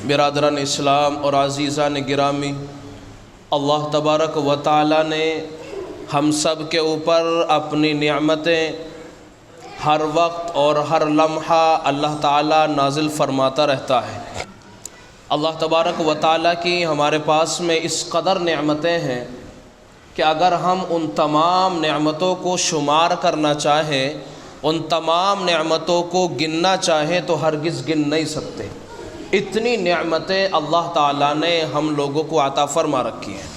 برادران اسلام اور عزیزان گرامی، اللہ تبارک و تعالی نے ہم سب کے اوپر اپنی نعمتیں ہر وقت اور ہر لمحہ اللہ تعالی نازل فرماتا رہتا ہے۔ اللہ تبارک و تعالی کی ہمارے پاس میں اس قدر نعمتیں ہیں کہ اگر ہم ان تمام نعمتوں کو شمار کرنا چاہیں، ان تمام نعمتوں کو گننا چاہیں تو ہرگز گن نہیں سکتے۔ اتنی نعمتیں اللہ تعالیٰ نے ہم لوگوں کو عطا فرما رکھی ہیں۔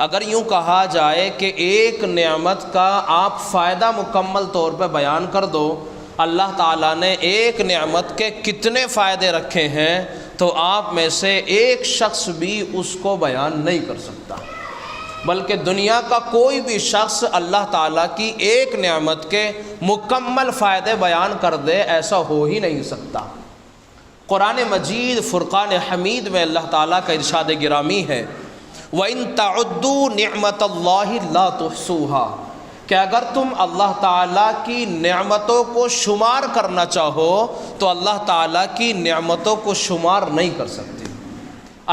اگر یوں کہا جائے کہ ایک نعمت کا آپ فائدہ مکمل طور پہ بیان کر دو، اللہ تعالیٰ نے ایک نعمت کے کتنے فائدے رکھے ہیں، تو آپ میں سے ایک شخص بھی اس کو بیان نہیں کر سکتا، بلکہ دنیا کا کوئی بھی شخص اللہ تعالیٰ کی ایک نعمت کے مکمل فائدے بیان کر دے ایسا ہو ہی نہیں سکتا۔ قرآن مجید فرقان حمید میں اللہ تعالیٰ کا ارشاد گرامی ہے، وَإِن تَعُدُّوا نِعْمَةَ اللَّهِ لَا تُحْصُوهَا، کہ اگر تم اللہ تعالیٰ کی نعمتوں کو شمار کرنا چاہو تو اللہ تعالیٰ کی نعمتوں کو شمار نہیں کر سکتے۔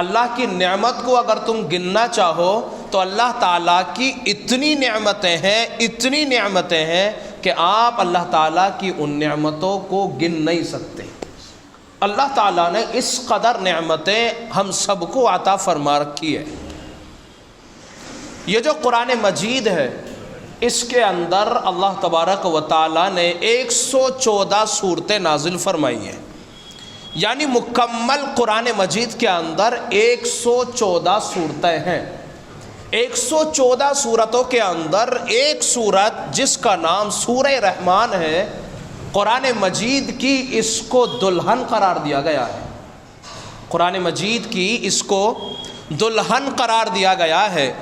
اللہ کی نعمت کو اگر تم گننا چاہو تو اللہ تعالیٰ کی اتنی نعمتیں ہیں کہ آپ اللہ تعالیٰ کی ان نعمتوں کو گن نہیں سکتے۔ اللہ تعالیٰ نے اس قدر نعمتیں ہم سب کو عطا فرما رکھی ہے۔ یہ جو قرآن مجید ہے، اس کے اندر اللہ تبارک و تعالیٰ نے 114 صورتیں نازل فرمائی ہیں، یعنی مکمل قرآن مجید کے اندر 114 صورتیں ہیں۔ 114 صورتوں کے اندر ایک صورت جس کا نام سورہ رحمان ہے، قرآن مجید کی اس کو دلہن قرار دیا گیا ہے۔ قرآن مجید کی اس کو دلہن قرار دیا گیا ہے۔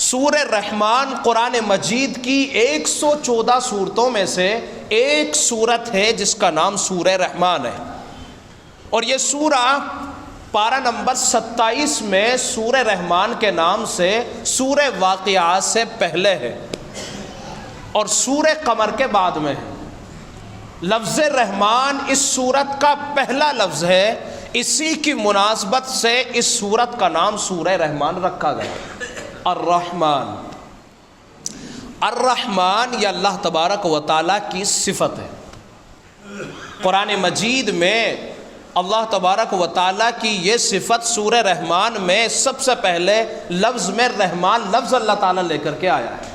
سورہ رحمان قرآن مجید کی 114 صورتوں میں سے ایک صورت ہے جس کا نام سورہ رحمان ہے، اور یہ سورہ پارہ نمبر 27 میں سورہ رحمان کے نام سے سورہ واقعات سے پہلے ہے اور سورہ قمر کے بعد میں ہے۔ لفظ رحمان اس سورت کا پہلا لفظ ہے، اسی کی مناسبت سے اس سورت کا نام سورہ رحمان رکھا گیا۔ الرحمن، الرحمن یہ اللہ تبارک و تعالیٰ کی صفت ہے۔ قرآن مجید میں اللہ تبارک و تعالیٰ کی یہ صفت سورہ رحمان میں سب سے پہلے لفظ میں رحمان لفظ اللہ تعالیٰ لے کر کے آیا ہے۔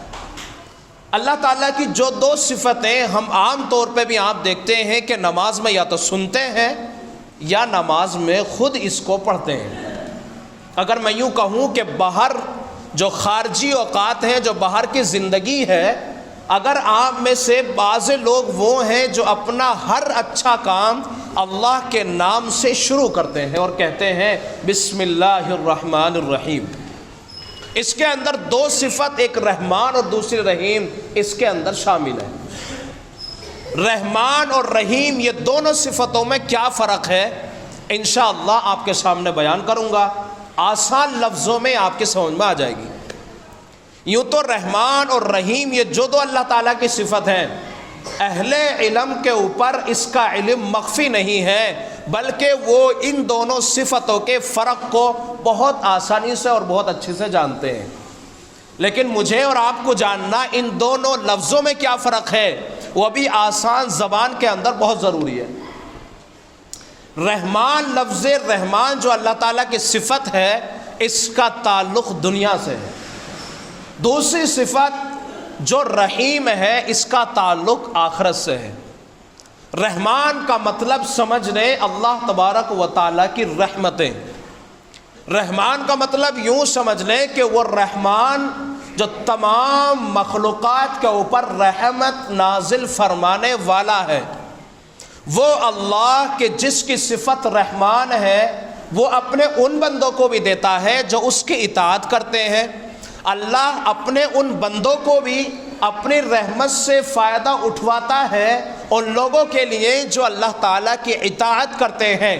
اللہ تعالیٰ کی جو دو صفتیں ہم عام طور پہ بھی آپ دیکھتے ہیں کہ نماز میں یا تو سنتے ہیں یا نماز میں خود اس کو پڑھتے ہیں۔ اگر میں یوں کہوں کہ باہر جو خارجی اوقات ہیں، جو باہر کی زندگی ہے، اگر آپ میں سے بعض لوگ وہ ہیں جو اپنا ہر اچھا کام اللہ کے نام سے شروع کرتے ہیں اور کہتے ہیں بسم اللہ الرحمن الرحیم، اس کے اندر دو صفت، ایک رحمان اور دوسری رحیم، اس کے اندر شامل ہے۔ رحمان اور رحیم یہ دونوں صفتوں میں کیا فرق ہے انشاءاللہ آپ کے سامنے بیان کروں گا، آسان لفظوں میں آپ کے سمجھ میں آ جائے گی۔ یوں تو رحمان اور رحیم یہ جو دو اللہ تعالیٰ کی صفت ہیں، اہل علم کے اوپر اس کا علم مخفی نہیں ہے، بلکہ وہ ان دونوں صفتوں کے فرق کو بہت آسانی سے اور بہت اچھے سے جانتے ہیں۔ لیکن مجھے اور آپ کو جاننا ان دونوں لفظوں میں کیا فرق ہے وہ بھی آسان زبان کے اندر بہت ضروری ہے۔ رحمان، لفظ رحمان جو اللہ تعالیٰ کی صفت ہے، اس کا تعلق دنیا سے ہے۔ دوسری صفت جو رحیم ہے، اس کا تعلق آخرت سے ہے۔ رحمان کا مطلب سمجھ لیں اللہ تبارک و تعالیٰ کی رحمتیں۔ رحمان کا مطلب یوں سمجھ لیں کہ وہ رحمان جو تمام مخلوقات کے اوپر رحمت نازل فرمانے والا ہے، وہ اللہ کے جس کی صفت رحمان ہے وہ اپنے ان بندوں کو بھی دیتا ہے جو اس کی اطاعت کرتے ہیں۔ اللہ اپنے ان بندوں کو بھی اپنی رحمت سے فائدہ اٹھواتا ہے ان لوگوں کے لیے جو اللہ تعالیٰ کی اطاعت کرتے ہیں،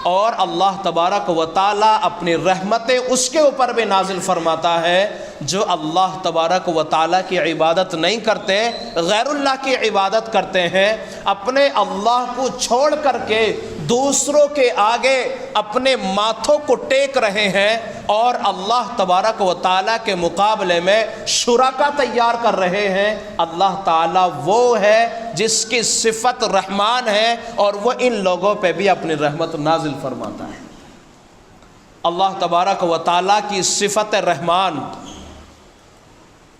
اور اللہ تبارک و تعالیٰ اپنی رحمتیں اس کے اوپر بھی نازل فرماتا ہے جو اللہ تبارک و تعالیٰ کی عبادت نہیں کرتے، غیر اللہ کی عبادت کرتے ہیں، اپنے اللہ کو چھوڑ کر کے دوسروں کے آگے اپنے ماتھوں کو ٹیک رہے ہیں اور اللہ تبارک و تعالیٰ کے مقابلے میں شرکا تیار کر رہے ہیں، اللہ تعالیٰ وہ ہے جس کی صفت رحمان ہے اور وہ ان لوگوں پہ بھی اپنی رحمت نازل فرماتا ہے۔ اللہ تبارک و تعالیٰ کی صفت رحمان،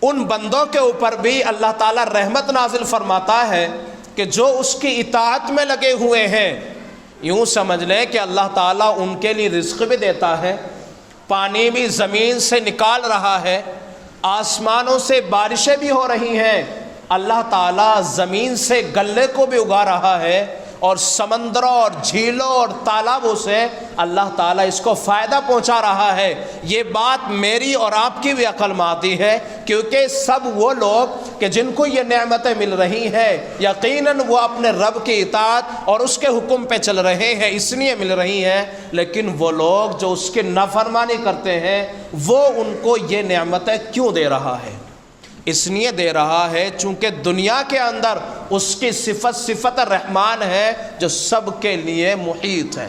ان بندوں کے اوپر بھی اللہ تعالیٰ رحمت نازل فرماتا ہے کہ جو اس کی اطاعت میں لگے ہوئے ہیں۔ یوں سمجھ لیں کہ اللہ تعالیٰ ان کے لیے رزق بھی دیتا ہے، پانی بھی زمین سے نکال رہا ہے، آسمانوں سے بارشیں بھی ہو رہی ہیں، اللہ تعالیٰ زمین سے غلے کو بھی اگا رہا ہے، اور سمندروں اور جھیلوں اور تالابوں سے اللہ تعالیٰ اس کو فائدہ پہنچا رہا ہے۔ یہ بات میری اور آپ کی بھی عقل میں آتی ہے، کیونکہ سب وہ لوگ کہ جن کو یہ نعمتیں مل رہی ہیں یقیناً وہ اپنے رب کی اطاعت اور اس کے حکم پہ چل رہے ہیں، اس لیے مل رہی ہیں، لیکن وہ لوگ جو اس کی نافرمانی کرتے ہیں وہ ان کو یہ نعمتیں کیوں دے رہا ہے؟ اس لیے دے رہا ہے چونکہ دنیا کے اندر اس کی صفت رحمان ہے جو سب کے لیے محیط ہے،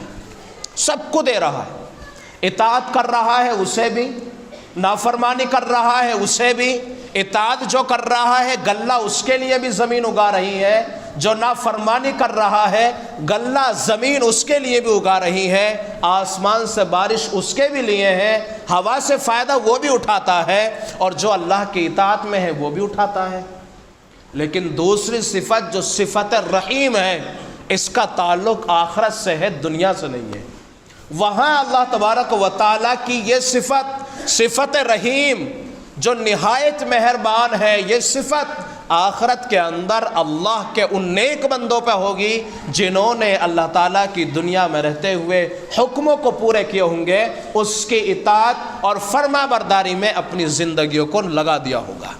سب کو دے رہا ہے، اطاعت کر رہا ہے اسے بھی، نافرمانی کر رہا ہے اسے بھی، اطاعت جو کر رہا ہے غلہ اس کے لیے بھی زمین اگا رہی ہے، جو نافرمانی کر رہا ہے غلہ زمین اس کے لیے بھی اگا رہی ہے، آسمان سے بارش اس کے بھی لیے ہے، ہوا سے فائدہ وہ بھی اٹھاتا ہے، اور جو اللہ کی اطاعت میں ہے وہ بھی اٹھاتا ہے۔ لیکن دوسری صفت جو صفت رحیم ہے، اس کا تعلق آخرت سے ہے، دنیا سے نہیں ہے۔ وہاں اللہ تبارک و تعالیٰ کی یہ صفت رحیم جو نہایت مہربان ہے، یہ صفت آخرت کے اندر اللہ کے ان نیک بندوں پہ ہوگی جنہوں نے اللہ تعالیٰ کی دنیا میں رہتے ہوئے حکموں کو پورے کیے ہوں گے، اس کی اطاعت اور فرما برداری میں اپنی زندگیوں کو لگا دیا ہوگا۔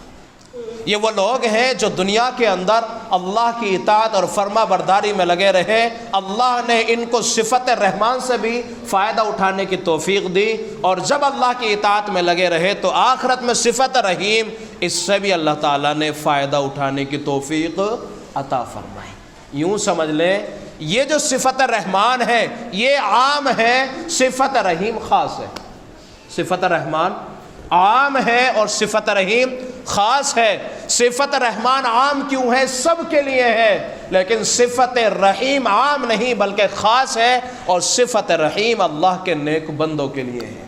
یہ وہ لوگ ہیں جو دنیا کے اندر اللہ کی اطاعت اور فرما برداری میں لگے رہے، اللہ نے ان کو صفت رحمان سے بھی فائدہ اٹھانے کی توفیق دی، اور جب اللہ کی اطاعت میں لگے رہے تو آخرت میں صفت رحیم، اس سے بھی اللہ تعالیٰ نے فائدہ اٹھانے کی توفیق عطا فرمائی۔ یوں سمجھ لیں یہ جو صفت رحمان ہے یہ عام ہے، صفت رحیم خاص ہے۔ صفت رحمان عام ہے اور صفت رحیم خاص ہے۔ صفت رحمان عام کیوں ہے؟ سب کے لیے ہے، لیکن صفت رحیم عام نہیں بلکہ خاص ہے، اور صفت رحیم اللہ کے نیک بندوں کے لیے ہے۔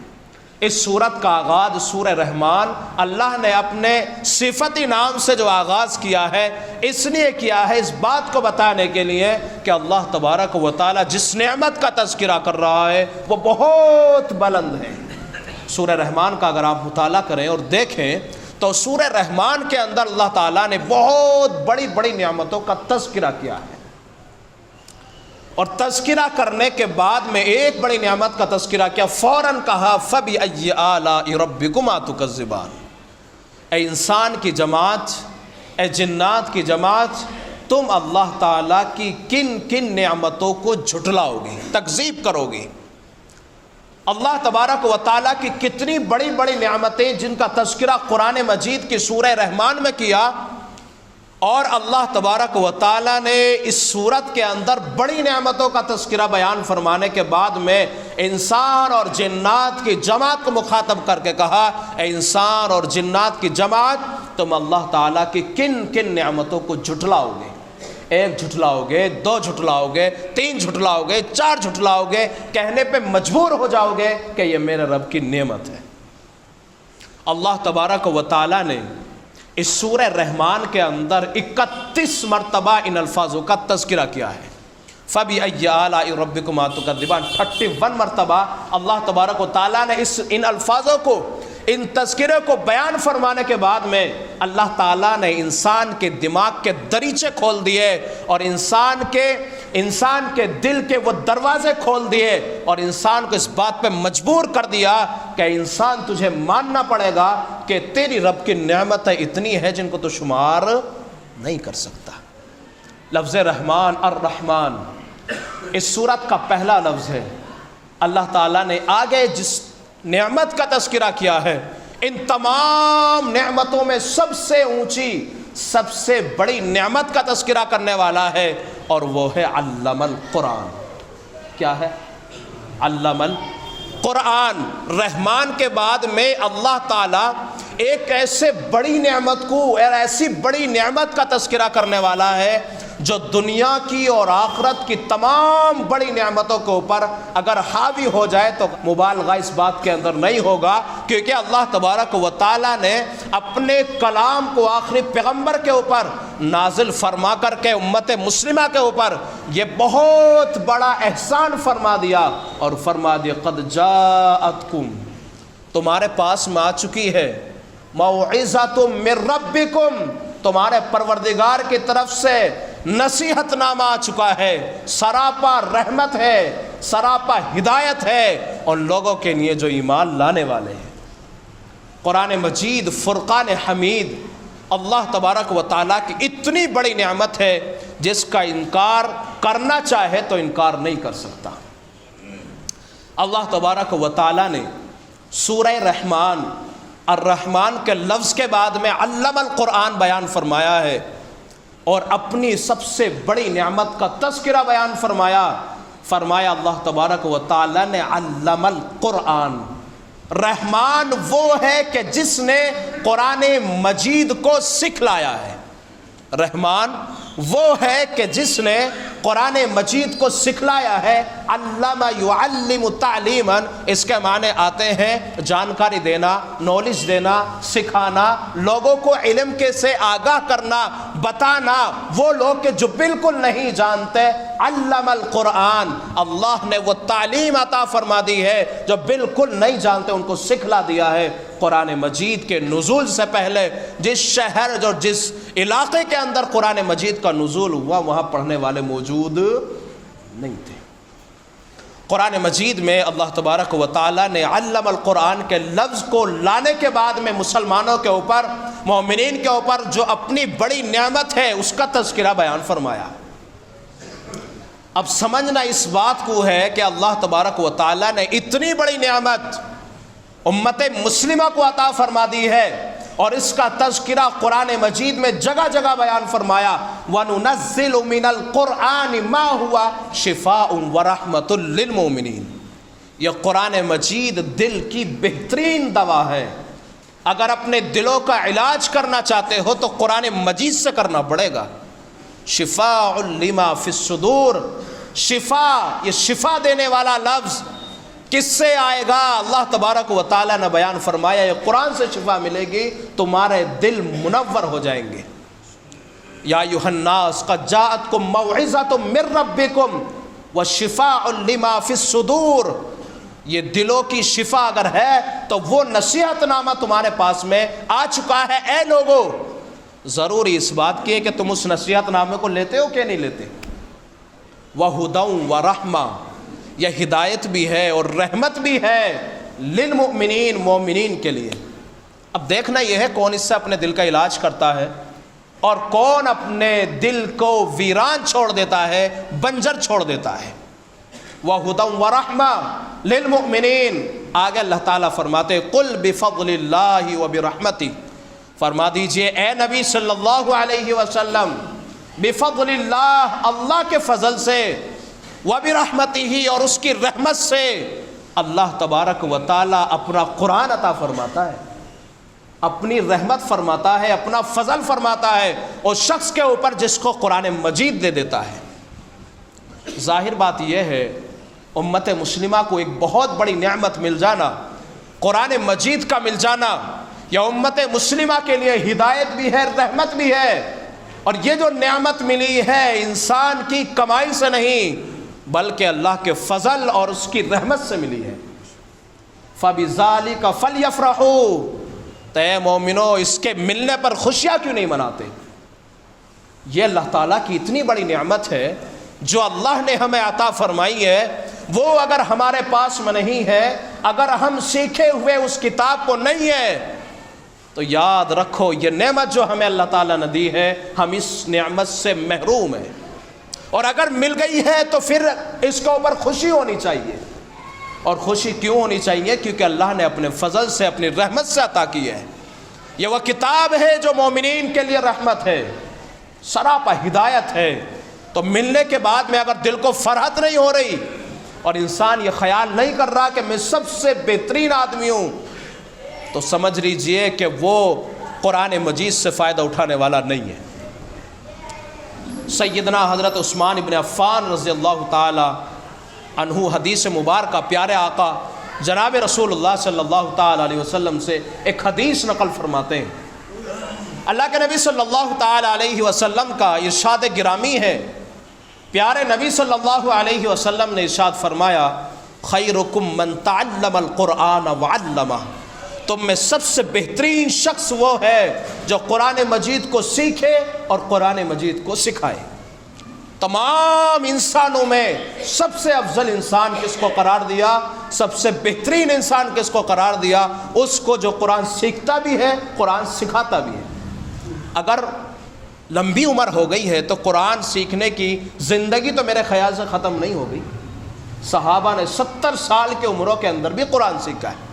اس سورت کا آغاز سورہ رحمان اللہ نے اپنے صفتی نام سے جو آغاز کیا ہے اس لیے کیا ہے، اس بات کو بتانے کے لیے کہ اللہ تبارک و تعالی جس نعمت کا تذکرہ کر رہا ہے وہ بہت بلند ہے۔ سورہ رحمان کا اگر آپ مطالعہ کریں اور دیکھیں تو سورہ رحمان کے اندر اللہ تعالیٰ نے بہت بڑی بڑی نعمتوں کا تذکرہ کیا ہے، اور تذکرہ کرنے کے بعد میں ایک بڑی نعمت کا تذکرہ کیا، فوراً کہا فَبِأَيِّ آلَاءِ رَبِّكُمَا تُكَذِّبَانِ۔ اے انسان کی جماعت، اے جنات کی جماعت، تم اللہ تعالیٰ کی کن کن نعمتوں کو جھٹلاؤ گی، تکذیب کرو گی۔ اللہ تبارک و تعالیٰ کی کتنی بڑی بڑی نعمتیں جن کا تذکرہ قرآن مجید کی سورہ رحمان میں کیا، اور اللہ تبارک و تعالیٰ نے اس سورت کے اندر بڑی نعمتوں کا تذکرہ بیان فرمانے کے بعد میں انسان اور جنات کی جماعت کو مخاطب کر کے کہا، اے انسان اور جنات کی جماعت، تم اللہ تعالیٰ کی کن کن نعمتوں کو جھٹلاؤ گے؟ ایک جھٹلاؤ گے، دو جھٹلاؤ گے، تین جھٹلاؤ گے، چار جھٹلاؤ گے، کہنے پہ مجبور ہو جاؤ گے کہ یہ میرے رب کی نعمت ہے۔ اللہ تبارک و تعالیٰ نے اس سورہ رحمان کے اندر 31 مرتبہ ان الفاظوں کا تذکرہ کیا ہے۔ فَبِأَيِّ آلَاءِ رَبِّكُمَا تُكَذِّبَانِ 31 مرتبہ اللہ تبارک و تعالیٰ نے ان الفاظوں کو، ان تذکرے کو بیان فرمانے کے بعد میں اللہ تعالیٰ نے انسان کے دماغ کے دریچے کھول دیے، اور انسان کے دل کے وہ دروازے کھول دیے، اور انسان کو اس بات پہ مجبور کر دیا کہ انسان تجھے ماننا پڑے گا کہ تیری رب کی نعمتیں اتنی ہیں جن کو تو شمار نہیں کر سکتا۔ لفظ رحمان، الرحمن اس سورت کا پہلا لفظ ہے۔ اللہ تعالیٰ نے آگے جس نعمت کا تذکرہ کیا ہے، ان تمام نعمتوں میں سب سے اونچی، سب سے بڑی نعمت کا تذکرہ کرنے والا ہے، اور وہ ہے علم القرآن۔ کیا ہے؟ علم القرآن۔ رحمان کے بعد میں اللہ تعالیٰ ایک ایسے بڑی نعمت کو اور ایسی بڑی نعمت کا تذکرہ کرنے والا ہے جو دنیا کی اور آخرت کی تمام بڑی نعمتوں کے اوپر اگر حاوی ہو جائے تو مبالغہ اس بات کے اندر نہیں ہوگا، کیونکہ اللہ تبارک و تعالیٰ نے اپنے کلام کو آخری پیغمبر کے اوپر نازل فرما کر کے امت مسلمہ کے اوپر یہ بہت بڑا احسان فرما دیا، اور فرما دیا قد جاءتکم، تمہارے پاس میں آ چکی ہے، موعظۃ من ربکم، تمہارے پروردگار کی طرف سے نصیحت نامہ آ چکا ہے، سراپا رحمت ہے، سراپا ہدایت ہے ان لوگوں کے لیے جو ایمان لانے والے ہیں۔ قرآن مجید فرقان حمید اللہ تبارک و تعالیٰ کی اتنی بڑی نعمت ہے جس کا انکار کرنا چاہے تو انکار نہیں کر سکتا۔ اللہ تبارک و تعالیٰ نے سورہ رحمان، الرحمن کے لفظ کے بعد میں علم القرآن بیان فرمایا ہے، اور اپنی سب سے بڑی نعمت کا تذکرہ بیان فرمایا اللہ تبارک و تعالیٰ نے علم القرآن۔ رحمان وہ ہے کہ جس نے قرآن مجید کو سکھلایا ہے، رحمان وہ ہے کہ جس نے قرآن مجید کو سکھلایا ہے۔ علم یعلم تعلیما، اس کے معنی آتے ہیں جانکاری دینا، نالج دینا، سکھانا، لوگوں کو علم کے سے آگاہ کرنا، بتانا، وہ لوگ کہ جو بالکل نہیں جانتے۔ علم القرآن، اللہ نے وہ تعلیم عطا فرما دی ہے جو بالکل نہیں جانتے ان کو سکھلا دیا ہے۔ قرآن مجید کے نزول سے پہلے جس شہر جو جس علاقے کے اندر قرآن مجید کا نزول ہوا وہاں پڑھنے والے موجود نہیں تھے۔ قرآن مجید میں اللہ تبارک و تعالیٰ نے علم القرآن کے لفظ کو لانے کے بعد میں مسلمانوں کے اوپر، مومنین کے اوپر جو اپنی بڑی نعمت ہے اس کا تذکرہ بیان فرمایا۔ اب سمجھنا اس بات کو ہے کہ اللہ تبارک و تعالیٰ نے اتنی بڑی نعمت امت مسلمہ کو عطا فرما دی ہے، اور اس کا تذکرہ قرآن مجید میں جگہ جگہ بیان فرمایا۔ وَنُنَزِّلُ مِنَ الْقُرْآنِ مَا هُوَ شِفَاءٌ وَرَحْمَةٌ لِّلْمُؤْمِنِينَ، یہ قرآن مجید دل کی بہترین دوا ہے۔ اگر اپنے دلوں کا علاج کرنا چاہتے ہو تو قرآن مجید سے کرنا پڑے گا۔ شفاء لما فی الصدور، شفا، یہ شفا دینے والا لفظ کس سے آئے گا؟ اللہ تبارک و تعالیٰ نے بیان فرمایا یہ قرآن سے شفا ملے گی، تمہارے دل منور ہو جائیں گے۔ یا ایھا الناس قد جاءتکم موعظۃ من ربکم وشفاء لما فی الصدور، یہ دلوں کی شفا اگر ہے تو وہ نصیحت نامہ تمہارے پاس میں آ چکا ہے۔ اے لوگو، ضروری اس بات کی ہے کہ تم اس نصیحت نامے کو لیتے ہو کہ نہیں لیتے۔ وَہُدًى وَرَحْمَةً، یہ ہدایت بھی ہے اور رحمت بھی ہے للمؤمنین، مومنین کے لیے۔ اب دیکھنا یہ ہے کون اس سے اپنے دل کا علاج کرتا ہے اور کون اپنے دل کو ویران چھوڑ دیتا ہے، بنجر چھوڑ دیتا ہے۔ وَهُدًى وَرَحْمَةً لِلْمُؤْمِنِينَ، آگے اللہ تعالیٰ فرماتے قُلْ بِفَضْلِ اللَّهِ وَبِرَحْمَتِهِ، فرما دیجئے اے نبی صلی اللہ علیہ وسلم، بفضل اللہ، اللہ کے فضل سے، وبرحمتہ، اور اس کی رحمت سے، اللہ تبارک و تعالیٰ اپنا قرآن عطا فرماتا ہے، اپنی رحمت فرماتا ہے، اپنا فضل فرماتا ہے اس شخص کے اوپر جس کو قرآن مجید دے دیتا ہے۔ ظاہر بات یہ ہے امت مسلمہ کو ایک بہت بڑی نعمت مل جانا، قرآن مجید کا مل جانا، یہ امت مسلمہ کے لیے ہدایت بھی ہے، رحمت بھی ہے، اور یہ جو نعمت ملی ہے انسان کی کمائی سے نہیں بلکہ اللہ کے فضل اور اس کی رحمت سے ملی ہے۔ فَبِذَلِكَ فَلْيَفْرَحُوا، اے مومنو اس کے ملنے پر خوشیاں کیوں نہیں مناتے؟ یہ اللہ تعالیٰ کی اتنی بڑی نعمت ہے جو اللہ نے ہمیں عطا فرمائی ہے، وہ اگر ہمارے پاس میں نہیں ہے، اگر ہم سیکھے ہوئے اس کتاب کو نہیں ہے تو یاد رکھو یہ نعمت جو ہمیں اللہ تعالیٰ نے دی ہے ہم اس نعمت سے محروم ہیں، اور اگر مل گئی ہے تو پھر اس کے اوپر خوشی ہونی چاہیے۔ اور خوشی کیوں ہونی چاہیے؟ کیونکہ اللہ نے اپنے فضل سے، اپنی رحمت سے عطا کی ہے۔ یہ وہ کتاب ہے جو مومنین کے لیے رحمت ہے، سراپا ہدایت ہے۔ تو ملنے کے بعد میں اگر دل کو فرحت نہیں ہو رہی، اور انسان یہ خیال نہیں کر رہا کہ میں سب سے بہترین آدمی ہوں، تو سمجھ لیجئے کہ وہ قرآن مجید سے فائدہ اٹھانے والا نہیں ہے۔ سیدنا حضرت عثمان ابن عفان رضی اللہ تعالی عنہ حدیث مبارکہ پیارے آقا جناب رسول اللہ صلی اللہ تعالی علیہ وسلم سے ایک حدیث نقل فرماتے ہیں۔ اللہ کے نبی صلی اللہ تعالی علیہ وسلم کا ارشاد گرامی ہے، پیارے نبی صلی اللہ علیہ وسلم نے ارشاد فرمایا، خیرکم من تعلم القرآن وعلمہ، تم میں سب سے بہترین شخص وہ ہے جو قرآن مجید کو سیکھے اور قرآن مجید کو سکھائے۔ تمام انسانوں میں سب سے افضل انسان کس کو قرار دیا؟ سب سے بہترین انسان کس کو قرار دیا؟ اس کو جو قرآن سیکھتا بھی ہے، قرآن سکھاتا بھی ہے۔ اگر لمبی عمر ہو گئی ہے تو قرآن سیکھنے کی زندگی تو میرے خیال سے ختم نہیں ہو گئی۔ صحابہ نے 70 سال کی عمروں کے اندر بھی قرآن سیکھا ہے،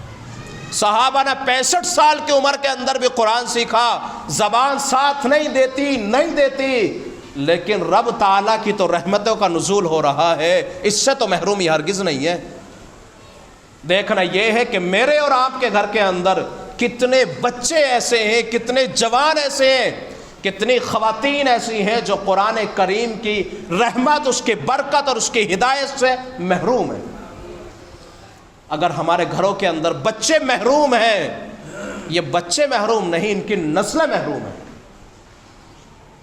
صحابہ نے 65 سال کی عمر کے اندر بھی قرآن سیکھا۔ زبان ساتھ نہیں دیتی، لیکن رب تعالیٰ کی تو رحمتوں کا نزول ہو رہا ہے، اس سے تو محرومی ہرگز نہیں ہے۔ دیکھنا یہ ہے کہ میرے اور آپ کے گھر کے اندر کتنے بچے ایسے ہیں، کتنے جوان ایسے ہیں، کتنی خواتین ایسی ہیں جو قرآن کریم کی رحمت، اس کی برکت اور اس کی ہدایت سے محروم ہیں۔ اگر ہمارے گھروں کے اندر بچے محروم ہیں، یہ بچے محروم نہیں، ان کی نسلیں محروم ہیں،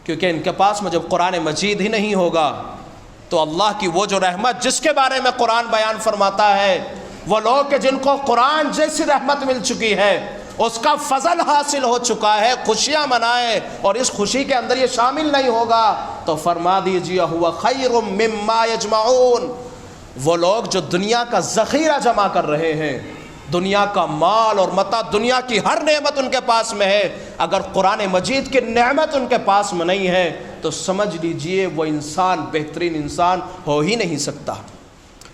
کیونکہ ان کے پاس میں جب قرآن مجید ہی نہیں ہوگا تو اللہ کی وہ جو رحمت جس کے بارے میں قرآن بیان فرماتا ہے، وہ لوگ کہ جن کو قرآن جیسی رحمت مل چکی ہے، اس کا فضل حاصل ہو چکا ہے، خوشیاں منائے، اور اس خوشی کے اندر یہ شامل نہیں ہوگا تو فرما دیجیے ہوا خیر مما یجمعون۔ وہ لوگ جو دنیا کا ذخیرہ جمع کر رہے ہیں، دنیا کا مال اور متاع، دنیا کی ہر نعمت ان کے پاس میں ہے، اگر قرآن مجید کی نعمت ان کے پاس میں نہیں ہے تو سمجھ لیجئے وہ انسان بہترین انسان ہو ہی نہیں سکتا۔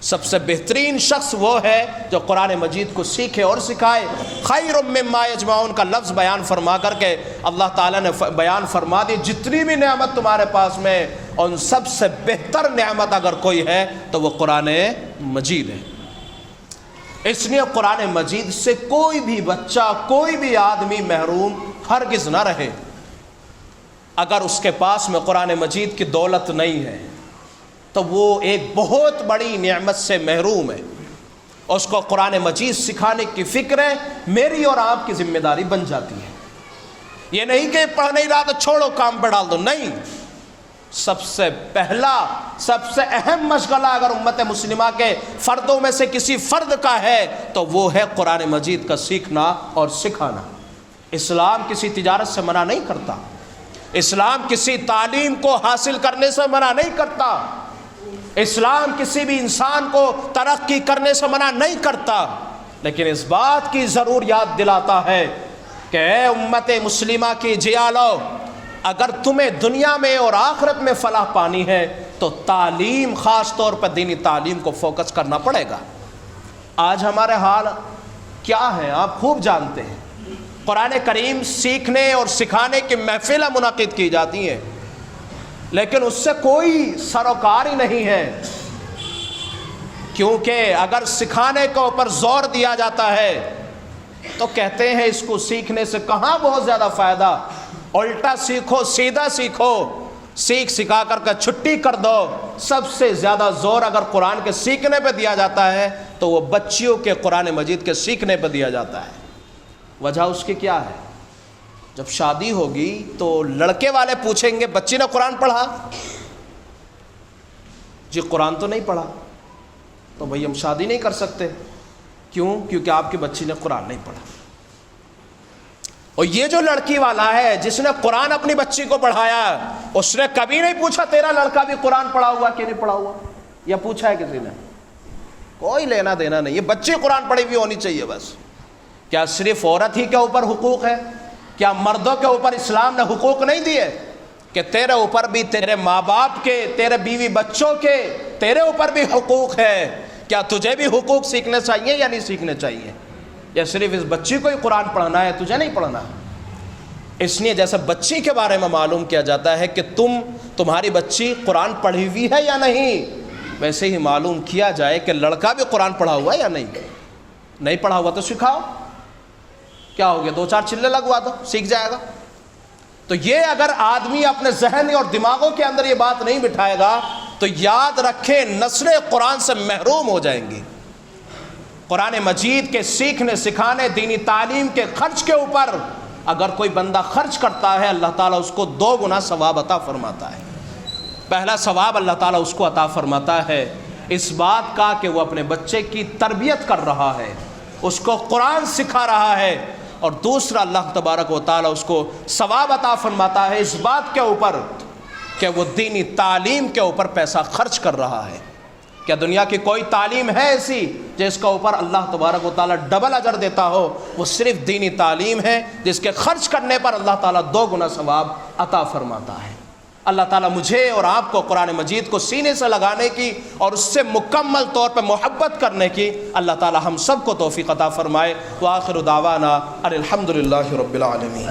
سب سے بہترین شخص وہ ہے جو قرآن مجید کو سیکھے اور سکھائے۔ خیر مما یجمعون کا لفظ بیان فرما کر کے اللہ تعالیٰ نے بیان فرما دی جتنی بھی نعمت تمہارے پاس میں، ان سب سے بہتر نعمت اگر کوئی ہے تو وہ قرآن مجید ہے۔ اس لیے قرآن مجید سے کوئی بھی بچہ، کوئی بھی آدمی محروم ہرگز نہ رہے۔ اگر اس کے پاس میں قرآن مجید کی دولت نہیں ہے تو وہ ایک بہت بڑی نعمت سے محروم ہے۔ اس کو قرآن مجید سکھانے کی فکر ہے، میری اور آپ کی ذمہ داری بن جاتی ہے۔ یہ نہیں کہ پڑھ نہیں رہا تو چھوڑو، کام پہ ڈال دو، نہیں۔ سب سے پہلا، سب سے اہم مشغلہ اگر امت مسلمہ کے فردوں میں سے کسی فرد کا ہے تو وہ ہے قرآن مجید کا سیکھنا اور سکھانا۔ اسلام کسی تجارت سے منع نہیں کرتا، اسلام کسی تعلیم کو حاصل کرنے سے منع نہیں کرتا، اسلام کسی بھی انسان کو ترقی کرنے سے منع نہیں کرتا، لیکن اس بات کی ضرور یاد دلاتا ہے کہ اے امت مسلمہ کی جیالو، اگر تمہیں دنیا میں اور آخرت میں فلاح پانی ہے تو تعلیم، خاص طور پر دینی تعلیم کو فوکس کرنا پڑے گا۔ آج ہمارے حال کیا ہے آپ خوب جانتے ہیں۔ قرآن کریم سیکھنے اور سکھانے کی محفلیں منعقد کی جاتی ہیں، لیکن اس سے کوئی سروکار ہی نہیں ہے، کیونکہ اگر سکھانے کے اوپر زور دیا جاتا ہے تو کہتے ہیں اس کو سیکھنے سے کہاں بہت زیادہ فائدہ، الٹا سیکھو، سیدھا سیکھو، سیکھ سکھا کر کے چھٹی کر دو۔ سب سے زیادہ زور اگر قرآن کے سیکھنے پہ دیا جاتا ہے تو وہ بچیوں کے قرآن مجید کے سیکھنے پہ دیا جاتا ہے۔ وجہ اس کی کیا ہے؟ جب شادی ہوگی تو لڑکے والے پوچھیں گے بچی نے قرآن پڑھا؟ جی قرآن تو نہیں پڑھا، تو بھئی ہم شادی نہیں کر سکتے۔ کیوں؟ کیونکہ آپ کی بچی نے قرآن نہیں پڑھا۔ اور یہ جو لڑکی والا ہے جس نے قرآن اپنی بچی کو پڑھایا، اس نے کبھی نہیں پوچھا تیرا لڑکا بھی قرآن پڑھا ہوا کہ نہیں پڑھا ہوا، یا پوچھا ہے کسی نے؟ کوئی لینا دینا نہیں، یہ بچی قرآن پڑھی ہوئی ہونی چاہیے بس۔ کیا صرف عورت ہی کے اوپر حقوق ہے؟ کیا مردوں کے اوپر اسلام نے حقوق نہیں دیے کہ تیرے اوپر بھی، تیرے ماں باپ کے، تیرے بیوی بچوں کے، تیرے اوپر بھی حقوق ہے؟ کیا تجھے بھی حقوق سیکھنے چاہیے یا نہیں سیکھنے چاہیے؟ یا صرف اس بچی کو ہی قرآن پڑھنا ہے، تجھے نہیں پڑھنا؟ اس لیے جیسے بچی کے بارے میں معلوم کیا جاتا ہے کہ تمہاری بچی قرآن پڑھی ہوئی ہے یا نہیں، ویسے ہی معلوم کیا جائے کہ لڑکا بھی قرآن پڑھا ہوا ہے یا نہیں پڑھا ہوا تو سکھاؤ، کیا ہو گیا 2-4 چلے لگوا دو، سیکھ جائے گا۔ تو یہ اگر آدمی اپنے ذہن اور دماغوں کے اندر یہ بات نہیں بٹھائے گا تو یاد رکھیں نسلیں قرآن سے محروم ہو جائیں گی۔ قرآن مجید کے سیکھنے سکھانے دینی تعلیم کے خرچ کے اوپر اگر کوئی بندہ خرچ کرتا ہے اللہ تعالیٰ اس کو 2 گنا ثواب عطا فرماتا ہے۔ پہلا ثواب اللہ تعالیٰ اس کو عطا فرماتا ہے اس بات کا کہ وہ اپنے بچے کی تربیت کر رہا ہے، اس کو قرآن سکھا رہا ہے، اور دوسرا اللہ تبارک و تعالیٰ اس کو ثواب عطا فرماتا ہے اس بات کے اوپر کہ وہ دینی تعلیم کے اوپر پیسہ خرچ کر رہا ہے۔ کیا دنیا کی کوئی تعلیم ہے ایسی جس کے اوپر اللہ تبارک و تعالیٰ ڈبل اجر دیتا ہو؟ وہ صرف دینی تعلیم ہے جس کے خرچ کرنے پر اللہ تعالیٰ 2 گنا ثواب عطا فرماتا ہے۔ اللہ تعالیٰ مجھے اور آپ کو قرآن مجید کو سینے سے لگانے کی اور اس سے مکمل طور پہ محبت کرنے کی اللہ تعالیٰ ہم سب کو توفیق عطا فرمائے۔ وآخر دعوانا ان الحمد للہ رب العالمین۔